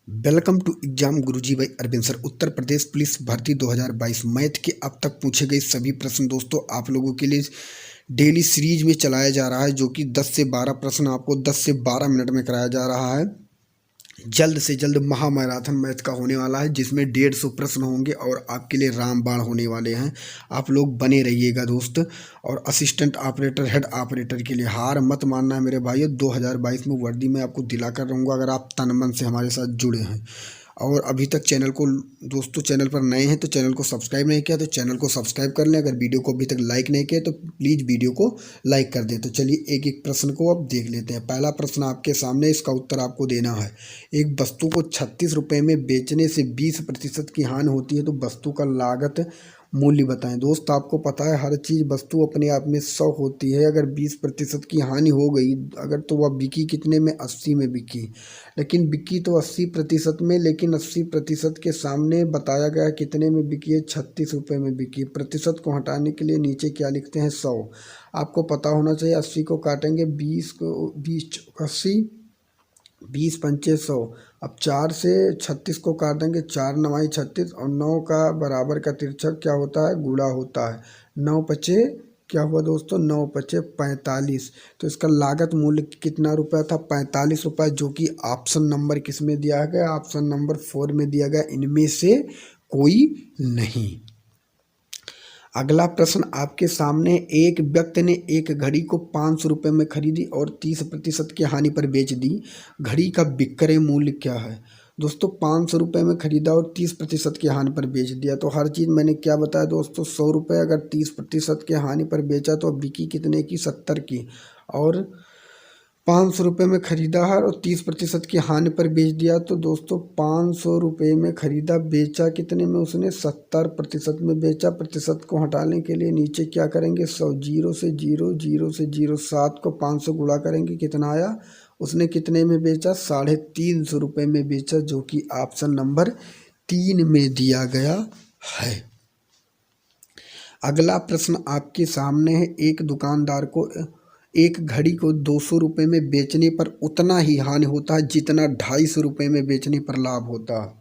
Welcome to exam गुरुजी भाई Arvind sir. Uttar Pradesh police भर्ती 2022 math के अब तक पूछे गए सभी प्रश्न दोस्तों आप लोगों के लिए डेली सीरीज में चलाया जा रहा है, जो कि 10 से 12 प्रश्न आपको 10 से 12 मिनट में कराया जा रहा है। जल्द से जल्द महामैराथन मैथ का होने वाला है, जिसमें 150 प्रश्न होंगे और आपके लिए रामबाण होने वाले हैं। आप लोग बने रहिएगा दोस्त। और असिस्टेंट ऑपरेटर, हेड ऑपरेटर के लिए हार मत मानना है मेरे भाइयों। 2022 में वर्दी में आपको दिलाकर रहूँगा अगर आप तन मन से हमारे साथ जुड़े हैं। और अभी तक चैनल को दोस्तों, चैनल पर नए हैं तो चैनल को सब्सक्राइब नहीं किया तो चैनल को सब्सक्राइब कर लें। अगर वीडियो को अभी तक लाइक नहीं किया तो प्लीज़ वीडियो को लाइक कर दें। तो चलिए एक एक प्रश्न को अब देख लेते हैं। पहला प्रश्न आपके सामने, इसका उत्तर आपको देना है। एक वस्तु को 36 रुपये में बेचने से 20% की हानि होती है तो वस्तु का लागत मूल्य बताएं। दोस्त आपको पता है हर चीज़ वस्तु अपने आप में 100 होती है। अगर 20% की हानि हो गई अगर, तो वह बिकी कितने में? 80 में बिकी। लेकिन बिकी तो 80% में, लेकिन 80% के सामने बताया गया कितने में बिकी है? 36 रुपये में बिकी। प्रतिशत को हटाने के लिए नीचे क्या लिखते हैं? 100। आपको पता होना चाहिए 80 को काटेंगे 20 को, 20 80, 20 पंचे 100। अब 4 से 36 को काट देंगे, 4 9 36 और 9 का बराबर का तिरछक क्या होता है? गुणा होता है। 9 पचे क्या हुआ दोस्तों? 9 पचे 45। तो इसका लागत मूल्य कितना रुपया था? 45 रुपये, जो कि ऑप्शन नंबर किस में दिया गया? ऑप्शन नंबर 4 में दिया गया। इनमें से कोई नहीं। अगला प्रश्न आपके सामने, एक व्यक्ति ने एक घड़ी को 500 रुपये में खरीदी और 30% की हानि पर बेच दी। घड़ी का विक्रय मूल्य क्या है? दोस्तों 500 रुपये में खरीदा और 30% की हानि पर बेच दिया। तो हर चीज़ मैंने क्या बताया दोस्तों? 100 रुपये। अगर 30% की हानि पर बेचा तो बिकी कितने की? 70 की। और 500 रुपये में खरीदा है और 30% की हानि पर बेच दिया। तो दोस्तों 500 रुपये में खरीदा, बेचा कितने में? उसने 70% में बेचा। प्रतिशत को हटाने के लिए नीचे क्या करेंगे? 100। 0 से 0, 0 से 0, 7 को 500 गुणा करेंगे, कितना आया? उसने कितने में बेचा? 350 रुपये में बेचा, जो कि ऑप्शन नंबर 3 में दिया गया है। अगला प्रश्न आपके सामने है, एक दुकानदार को एक घड़ी को 200 रुपये में बेचने पर उतना ही हानि होता है जितना 250 रुपये में बेचने पर लाभ होता है।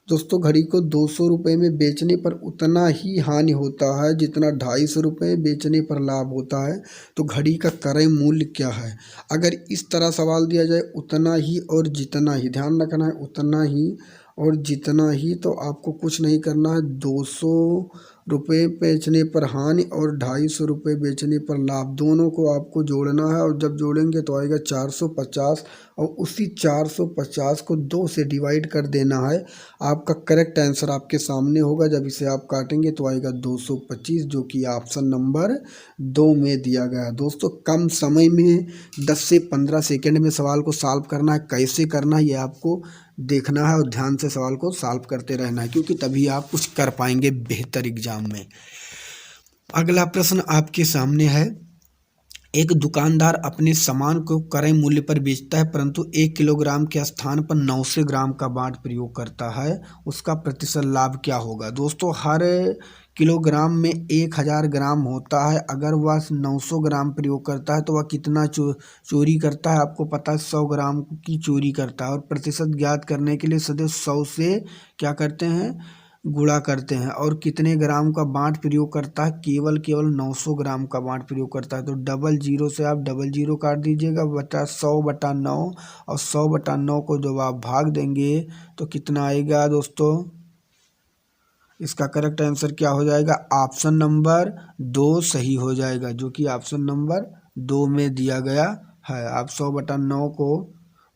दोस्तों घड़ी को 200 रुपये में बेचने पर उतना ही हानि होता है जितना 250 रुपये बेचने पर लाभ होता है। तो घड़ी का क्रय मूल्य क्या है? अगर इस तरह सवाल दिया जाए, उतना ही और जितना ही, ध्यान रखना है, उतना ही और जितना ही, तो आपको कुछ नहीं करना है। 200 रुपये बेचने पर हानि और 250 रुपये बेचने पर लाभ, दोनों को आपको जोड़ना है। और जब जोड़ेंगे तो आएगा 450 और उसी 450 को 2 से डिवाइड कर देना है। आपका करेक्ट आंसर आपके सामने होगा। जब इसे आप काटेंगे तो आएगा 225, जो कि ऑप्शन नंबर 2 में दिया गया है। दोस्तों कम समय में 10 से 15 सेकेंड में सवाल को सॉल्व करना है। कैसे करना है ये आपको देखना है और ध्यान से सवाल को सॉल्व करते रहना है, क्योंकि तभी आप कुछ कर पाएंगे बेहतर एग्जाम में। अगला प्रश्न आपके सामने है, एक दुकानदार अपने सामान को क्रय मूल्य पर बेचता है परंतु 1 किलोग्राम के स्थान पर 900 ग्राम का बाट प्रयोग करता है, उसका प्रतिशत लाभ क्या होगा? दोस्तों हर किलोग्राम में 1000 ग्राम होता है। अगर वह 900 ग्राम प्रयोग करता है तो वह कितना चोरी करता है? आपको पता है 100 ग्राम की चोरी करता है। और प्रतिशत ज्ञात करने के लिए सदैव 100 से क्या करते हैं? गुणा करते हैं। और कितने ग्राम का बाट प्रयोग करता है? केवल 900 ग्राम का बाट प्रयोग करता है। तो 00 से आप 00 काट दीजिएगा, बटा 100/9। और 100/9 को जब आप भाग देंगे तो कितना आएगा दोस्तों? इसका करेक्ट आंसर क्या हो जाएगा? ऑप्शन नंबर 2 सही हो जाएगा, जो कि ऑप्शन नंबर 2 में दिया गया है। आप 100/9 को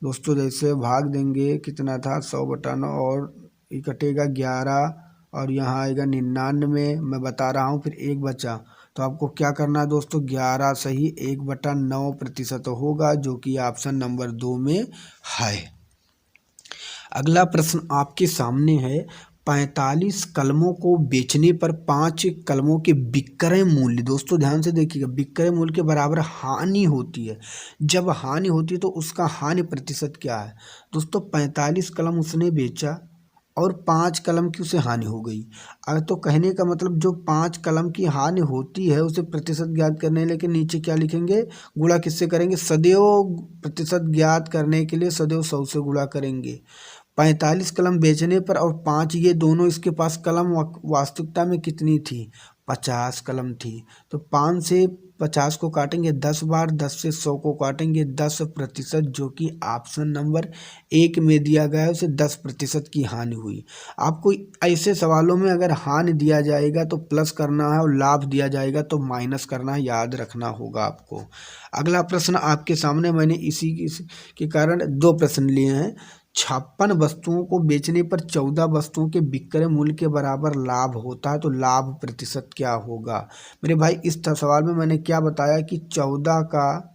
दोस्तों जैसे भाग देंगे, कितना था? 100/9 और ये कटेगा 11 और यहाँ आएगा 99। मैं बता रहा हूँ, फिर 1 बचा। तो आपको क्या करना है दोस्तों? 11 सही 1/9 प्रतिशत होगा, जो कि ऑप्शन नंबर 2 में है। अगला प्रश्न आपके सामने है, 45 कलमों को बेचने पर 5 कलमों के विक्रय मूल्य, दोस्तों ध्यान से देखिएगा, विक्रय मूल्य के बराबर हानि होती है। जब हानि होती है तो उसका हानि प्रतिशत क्या है? दोस्तों 45 कलम उसने बेचा और 5 कलम की उसे हानि हो गई। अगर तो कहने का मतलब जो 5 कलम की हानि होती है उसे प्रतिशत ज्ञात करने, लेकिन नीचे क्या लिखेंगे? गुणा किससे करेंगे? सदैव प्रतिशत ज्ञात करने के लिए सदैव 100 से गुणा करेंगे। 45 कलम बेचने पर और 5 ये दोनों इसके पास कलम वास्तविकता में कितनी थी? 50 कलम थी। तो 5 से 50 को काटेंगे 10 बार, 10 से 100 को काटेंगे 10%, जो कि ऑप्शन नंबर 1 में दिया गया है, उसे 10% की हानि हुई। आपको ऐसे सवालों में अगर हानि दिया जाएगा तो प्लस करना है और लाभ दिया जाएगा तो माइनस करना है, याद रखना होगा आपको। अगला प्रश्न आपके सामने मैंने इसी के कारण 2 प्रश्न लिए हैं। 56 वस्तुओं को बेचने पर 14 वस्तुओं के विक्रय मूल्य के बराबर लाभ होता है, तो लाभ प्रतिशत क्या होगा? मेरे भाई इस सवाल में मैंने क्या बताया कि 14 का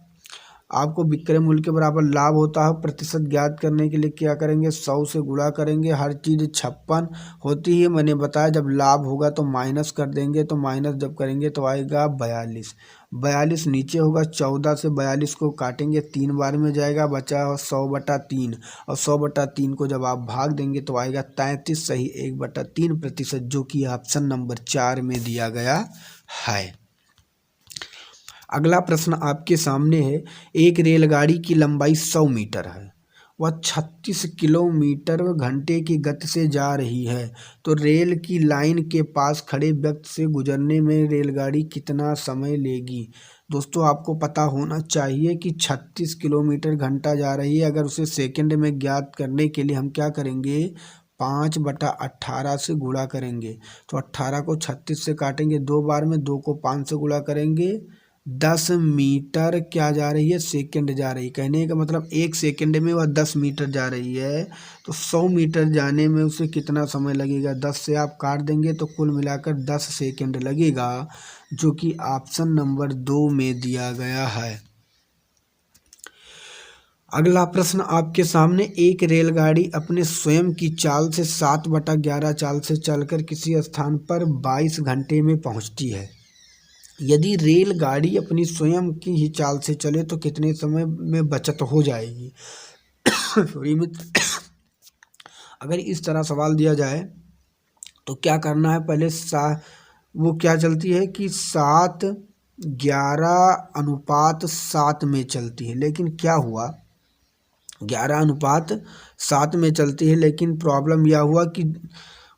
आपको विक्रय मूल्य के बराबर लाभ होता है। प्रतिशत ज्ञात करने के लिए क्या करेंगे? 100 से गुणा करेंगे। हर चीज़ 56 होती है, मैंने बताया जब लाभ होगा तो माइनस कर देंगे, तो माइनस जब करेंगे तो आएगा 42। 42 नीचे होगा, 14 से 42 को काटेंगे 3 बार में जाएगा, बचा 100/3, और 100/3 को जब आप भाग देंगे तो आएगा 33, सही 1/3%, जो कि ऑप्शन नंबर 4 में दिया गया है। अगला प्रश्न आपके सामने है। एक रेलगाड़ी की लंबाई 100 मीटर है, वह 36 किलोमीटर घंटे की गति से जा रही है, तो रेल की लाइन के पास खड़े व्यक्ति से गुजरने में रेलगाड़ी कितना समय लेगी? दोस्तों आपको पता होना चाहिए कि 36 किलोमीटर घंटा जा रही है। अगर उसे सेकंड में ज्ञात करने के लिए हम क्या करेंगे? 5/18 से गुणा करेंगे, तो 18 को 36 से काटेंगे 2 बार में, 2 को 5 से गुणा करेंगे, 10 मीटर क्या जा रही है? सेकंड जा रही है। कहने का मतलब 1 सेकंड में वह 10 मीटर जा रही है, तो 100 मीटर जाने में उसे कितना समय लगेगा? 10 से आप काट देंगे तो कुल मिलाकर 10 सेकंड लगेगा, जो कि ऑप्शन नंबर 2 में दिया गया है। अगला प्रश्न आपके सामने। एक रेलगाड़ी अपने स्वयं की चाल से 7/11 चाल से चलकर किसी स्थान पर 22 घंटे में पहुंचती है। यदि रेलगाड़ी अपनी स्वयं की ही चाल से चले तो कितने समय में बचत हो जाएगी? सॉरी मित्र, अगर इस तरह सवाल दिया जाए तो क्या करना है? पहले वो क्या चलती है कि 7/11:7 में चलती है, लेकिन क्या हुआ? 11:7 में चलती है, लेकिन प्रॉब्लम यह हुआ कि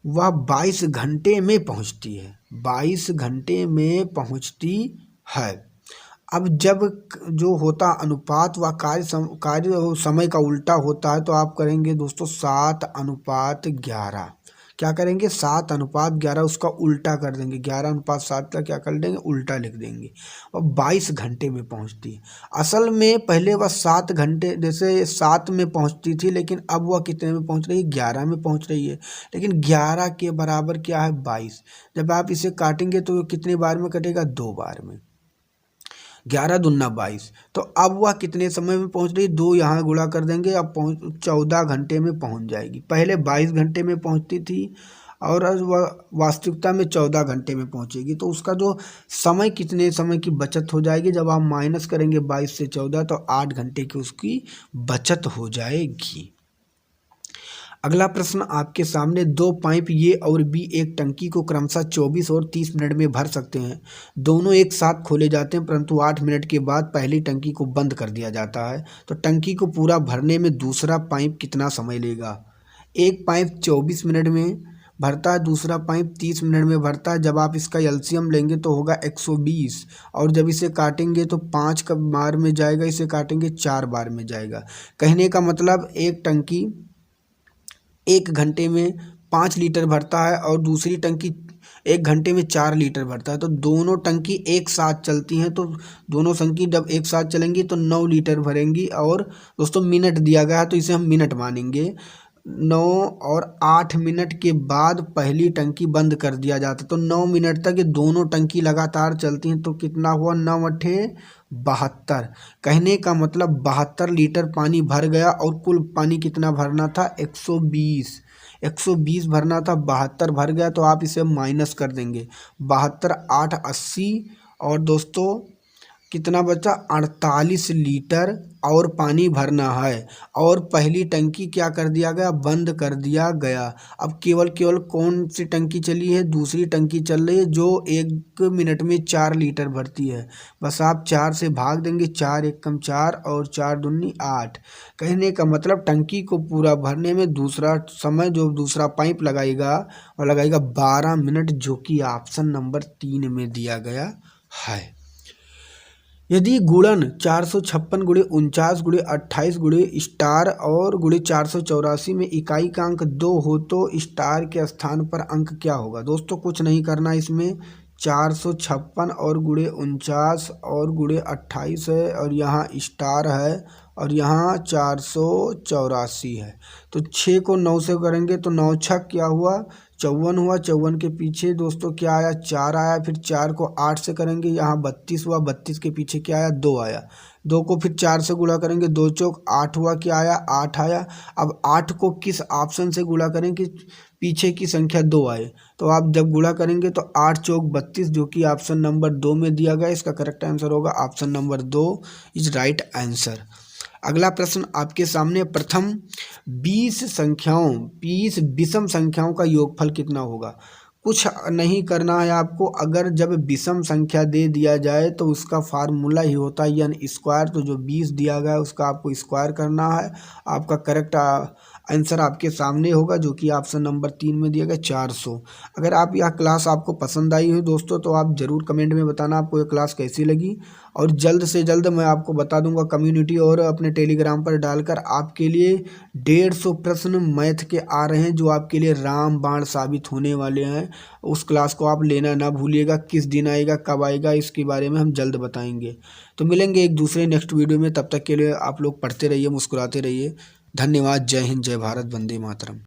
वह 22 घंटे में पहुंचती है, 22 घंटे में पहुंचती है। अब जब जो होता अनुपात व कार्य समय का उल्टा होता है, तो आप करेंगे दोस्तों 7/11। क्या करेंगे? 7/11, उसका उल्टा कर देंगे। 11/7 का क्या कर देंगे? उल्टा लिख देंगे, और 22 घंटे में पहुंचती है। असल में पहले वह 7 घंटे, जैसे 7 में पहुंचती थी, लेकिन अब वह कितने में पहुंच रही है? 11 में पहुंच रही है। लेकिन 11 के बराबर क्या है? 22। जब आप इसे काटेंगे तो कितने बार में कटेगा? 2 बार में। 11 दूना 22। तो अब वह कितने समय में पहुंच रही है? 2 यहाँ गुणा कर देंगे, अब 14 घंटे में पहुंच जाएगी। पहले 22 घंटे में पहुंचती थी और आज वह वास्तविकता में 14 घंटे में पहुंचेगी। तो उसका जो समय, कितने समय की बचत हो जाएगी? जब आप माइनस करेंगे 22 से 14, तो 8 घंटे की उसकी बचत हो जाएगी। अगला प्रश्न आपके सामने। 2 पाइप ए और बी एक टंकी को क्रमशः 24 और 30 मिनट में भर सकते हैं। दोनों एक साथ खोले जाते हैं, परंतु 8 मिनट के बाद पहली टंकी को बंद कर दिया जाता है। तो टंकी को पूरा भरने में दूसरा पाइप कितना समय लेगा? एक पाइप 24 मिनट में भरता है, दूसरा पाइप 30 मिनट में भरता है। जब आप इसका एलसीएम लेंगे तो होगा 120, और जब इसे काटेंगे तो 5 बार में जाएगा, इसे काटेंगे 4 बार में जाएगा। कहने का मतलब एक टंकी 1 घंटे में 5 लीटर भरता है और दूसरी टंकी 1 घंटे में 4 लीटर भरता है। तो दोनों टंकी एक साथ चलती हैं, तो दोनों टंकी जब एक साथ चलेंगी तो 9 लीटर भरेंगी। और दोस्तों मिनट दिया गया है तो इसे हम मिनट मानेंगे। 9 और 8 मिनट के बाद पहली टंकी बंद कर दिया जाता है। तो 9 मिनट तक ये दोनों टंकी लगातार चलती हैं। तो कितना हुआ? 9×8 = 72। कहने का मतलब 72 लीटर पानी भर गया, और कुल पानी कितना भरना था? 120। 120 भरना था, 72 भर गया, तो आप इसे माइनस कर देंगे। 72 8 80, और दोस्तों कितना बचा 48 लीटर और पानी भरना है और पहली टंकी क्या कर दिया गया, बंद कर दिया गया। अब केवल कौन सी टंकी चली है, दूसरी टंकी चल रही है जो 1 मिनट में 4 लीटर भरती है। बस आप 4 से भाग देंगे, 4 एक कम 4 और 4 दूनी 8। कहने का मतलब टंकी को पूरा भरने में दूसरा समय जो दूसरा पाइप लगाएगा और लगाएगा 12 मिनट, जो कि ऑप्शन नंबर 3 में दिया गया है। यदि गुणन 456 गुणे 49 गुणे 28 गुणे स्टार और गुणे 484 में इकाई का अंक 2 हो तो स्टार के स्थान पर अंक क्या होगा। दोस्तों कुछ नहीं करना, इसमें 456 और गुणे 49 और गुणे 28 है और यहाँ स्टार है और यहाँ 484 है। तो 6 को 9 से करेंगे तो 9 छक क्या हुआ, 54 हुआ। 54 के पीछे दोस्तों क्या आया, 4 आया। फिर 4 को 8 से करेंगे, यहाँ 32 हुआ। 32 के पीछे क्या आया, 2 आया। 2 को फिर 4 से गुणा करेंगे, 2 चौक 8 हुआ, क्या आया, 8 आया। अब 8 को किस ऑप्शन से गुणा करें कि पीछे की संख्या 2 आए, तो आप जब गुणा करेंगे तो 8 चौक 32, जो कि ऑप्शन नंबर 2 में दिया गया। इसका करेक्ट आंसर होगा option number 2 is right answer. अगला प्रश्न आपके सामने, प्रथम 20 विषम संख्याओं का योगफल कितना होगा। कुछ नहीं करना है आपको, अगर जब विषम संख्या दे दिया जाए तो उसका फार्मूला ही होता है n स्क्वायर। तो जो 20 दिया गया है उसका आपको स्क्वायर करना है। आपका करेक्ट आंसर आपके सामने होगा, जो कि ऑप्शन नंबर 3 में दिया गया 400। अगर आप यह क्लास आपको पसंद आई हो दोस्तों तो आप ज़रूर कमेंट में बताना आपको यह क्लास कैसी लगी, और जल्द से जल्द मैं आपको बता दूंगा कम्युनिटी और अपने टेलीग्राम पर डालकर आपके लिए 150 प्रश्न मैथ के आ रहे हैं, जो आपके लिए रामबाण साबित होने वाले हैं। उस क्लास को आप लेना ना भूलिएगा। किस दिन आएगा, कब आएगा, इसके बारे में हम जल्द बताएंगे। तो मिलेंगे एक दूसरे नेक्स्ट वीडियो में, तब तक के लिए आप लोग पढ़ते रहिए, मुस्कुराते रहिए। धन्यवाद। जय हिंद, जय भारत, वंदे मातरम।